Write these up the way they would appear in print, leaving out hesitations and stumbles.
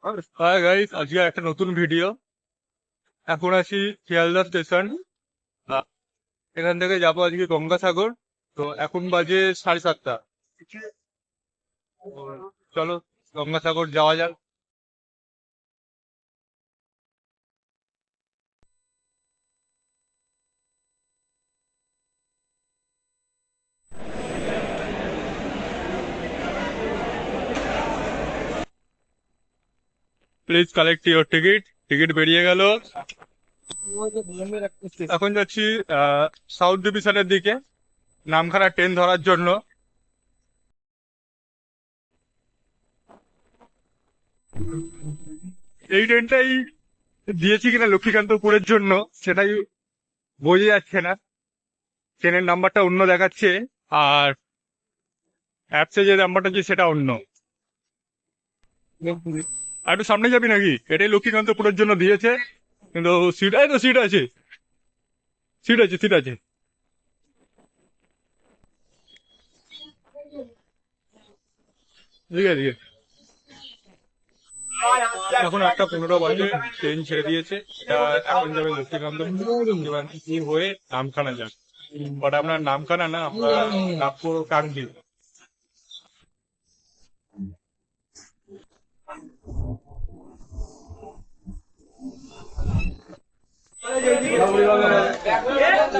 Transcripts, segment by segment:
Hi guys, আজকে একটা নতুন ভিডিও। এখন আছি শিয়ালদা স্টেশন। এখান থেকে যাবো আজকে গঙ্গাসাগর। তো এখন বাজে 7:30। তো চলো গঙ্গাসাগর যাওয়া যাক। Please collect your ticket. Ticket বেরিয়ে গেল। এখন যাচ্ছি সাউথ ডিভিশনের দিকে, নামখানা ট্রেন ধরার জন্য। এই ট্রেনটাই দিয়েছি কিনা লক্ষ্মীকান্তপুরের জন্য সেটাই বোঝা যাচ্ছে না। ট্রেনের নাম্বারটা অন্য দেখাচ্ছে, আর অ্যাপসে যে নাম্বারটা আছে সেটা অন্য। আর একটু সামনে যাবি নাকি? এটাই লক্ষ্মীকান্তপুরের জন্য দিয়েছে, কিন্তু সিট এই তো সিট আছে, সিট আছে, সিট আছে। ঠিক আছে, ঠিক আছে। এখন 8:15 বাজে, ট্রেন ছেড়ে দিয়েছে। এটা এখন যাবে লক্ষ্মীকান্তপুর, এবার কি হয়ে নামখানা যান। বাট আপনার নামখানা না, আমরা নাগপুর কাকদ্বীপ।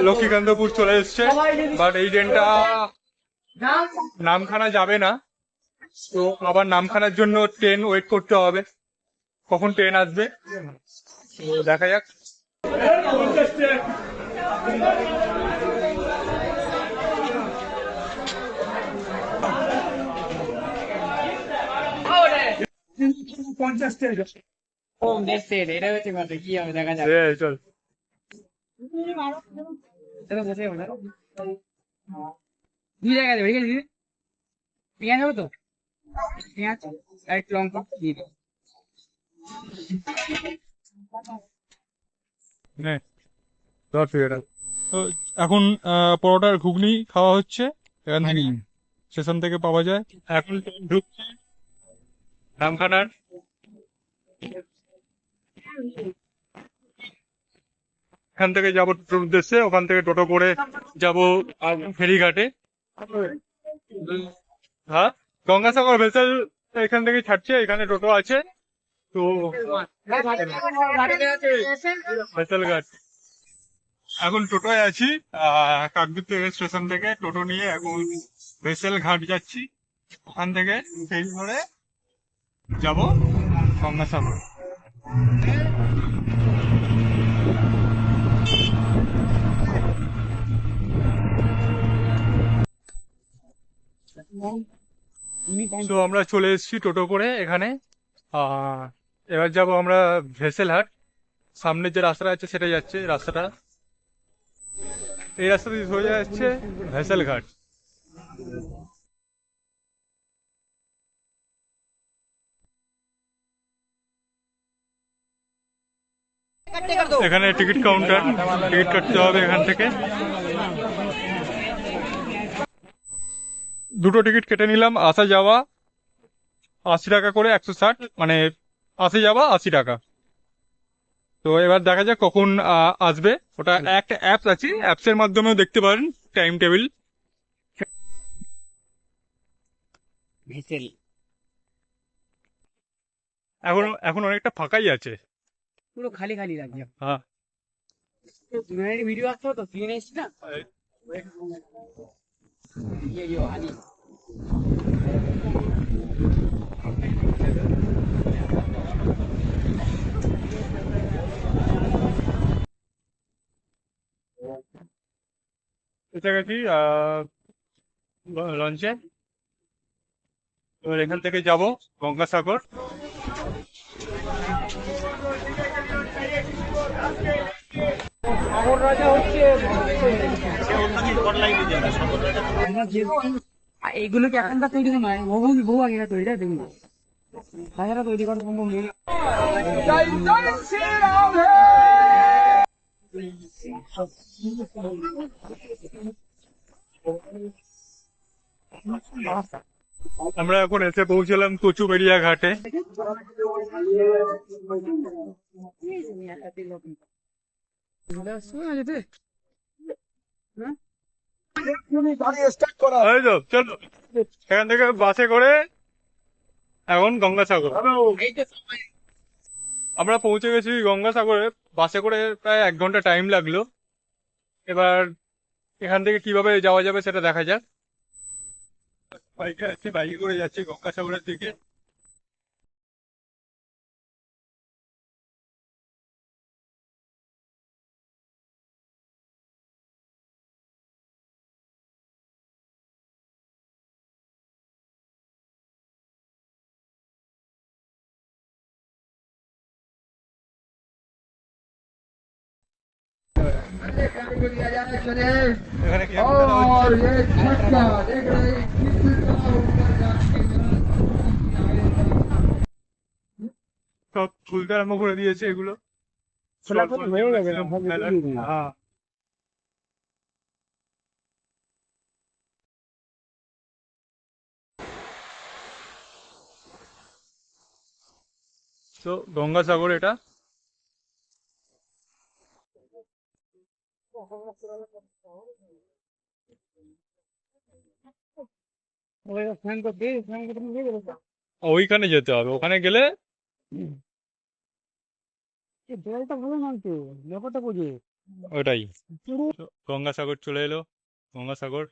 লক্ষ্মীকান্তপুর চলে এসছে, বাট এই ট্রেনটা নামখানা যাবে না। তো আবার নামখানার জন্য ট্রেন ওয়েট করতে হবে, কখন ট্রেন আসবে। তো দেখা যাক। ও নেক্সট এটা হচ্ছে কথা কি হবে দেখা যাক। চল। এটা বসে হবে না দুই জায়গায় দেবে ঠিক আছে দিদি পেঁয়াজ হবে তো পেঁয়াজ আর একটু লঙ্কা দিয়ে দেবো নে, ধর তুই এটা। তো এখন পরোটার ঘুগনি খাওয়া হচ্ছে, এখান থেকে স্টেশন থেকে পাওয়া যায়। এখন ট্রেন ঢুকছে নামখানার। এখান থেকে যাবো টোটোর উদ্দেশ্যে, ওখান থেকে টোটো করে যাবো ফেরিঘাটে। হ্যাঁ, গঙ্গাসাগর ভেসেল এখান থেকে ছাড়ছে, এখানে টোটো আছে। তো ভেসেল ঘাট, এখন টোটোয় আছি। কাকদ্বীপ থেকে স্টেশন থেকে টোটো নিয়ে এখন ভেসেল ঘাট যাচ্ছি। ওখান থেকে ফেরি ধরে যাব গঙ্গাসাগর। তো আমরা চলে এসেছি টোটো করে এখানে। আহ এবার যাব আমরা ভেসেলহাট। সামনে যে রাস্তাটা আছে সেটা যাচ্ছে রাস্তাটা, এই রাস্তা দিয়ে সোজা যাচ্ছে ভেসেলঘাট। এখানে টিকিট কাউন্টার, টিকিট কাটতে হবে এখান থেকে। দুটো টিকিট কেটে নিলাম, আসা যাওয়া 80 টাকা করে, 160, মানে আসে যাওয়া 80 টাকা। তো এবার দেখা যাক কখন আসবে। ওটা একটা অ্যাপস আছে, অ্যাপসের মাধ্যমেও দেখতে পারেন টাইম টেবিল। ভেসেল এখন এখন অনেকটা ফাঁকাই আছে। পুরো খালি খালি লাগছে হ্যাঁ, ভিডিও আসছে তো তুই এসছি না হানি এসে গেছি লঞ্চে। এবার এখান থেকে যাব গঙ্গাসাগর। এইগুলো কি এখনকার তৈরি তো নয় বহু বহু আগেকার তৈরি তাই দেখুন তাছাড়া তৈরি করা সম্ভব নেই আমরা এখন এসে পৌঁছলাম কচুবেড়িয়া ঘাটে। এই তো চলো, এখান থেকে বাসে করে এখন গঙ্গাসাগর। আমরা পৌঁছে গেছি গঙ্গাসাগরে, বাসে করে প্রায় 1 ঘন্টা টাইম লাগলো। এবার এখান থেকে কিভাবে যাওয়া যাবে সেটা দেখা যাক। বাইকে আছি, বাইকে করে যাচ্ছি গঙ্গাসাগরের দিকে। এখানে ক্যাম্পটা হচ্ছে। সব খুলতে আরম্ভ করে দিয়েছে এগুলো। হ্যাঁ, তো গঙ্গাসাগর এটা। ওইখানে যেতে হবে, ওখানে গেলে ওটাই। তো গঙ্গাসাগর চলে এলো, গঙ্গাসাগর।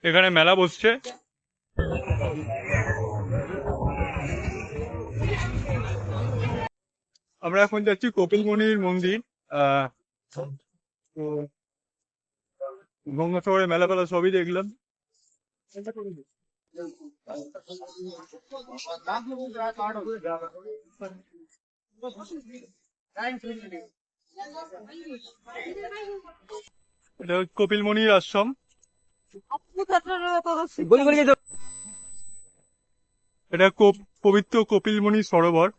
এখানে মেলা বসছে। আমরা এখন যাচ্ছি কপিলমুনির মন্দির। আহ তো গঙ্গাসাগরে মেলা ফেলা সবই দেখলাম। এটা কপিলমুনির আশ্রম। এটা পবিত্র কপিলমুনি সরোবর।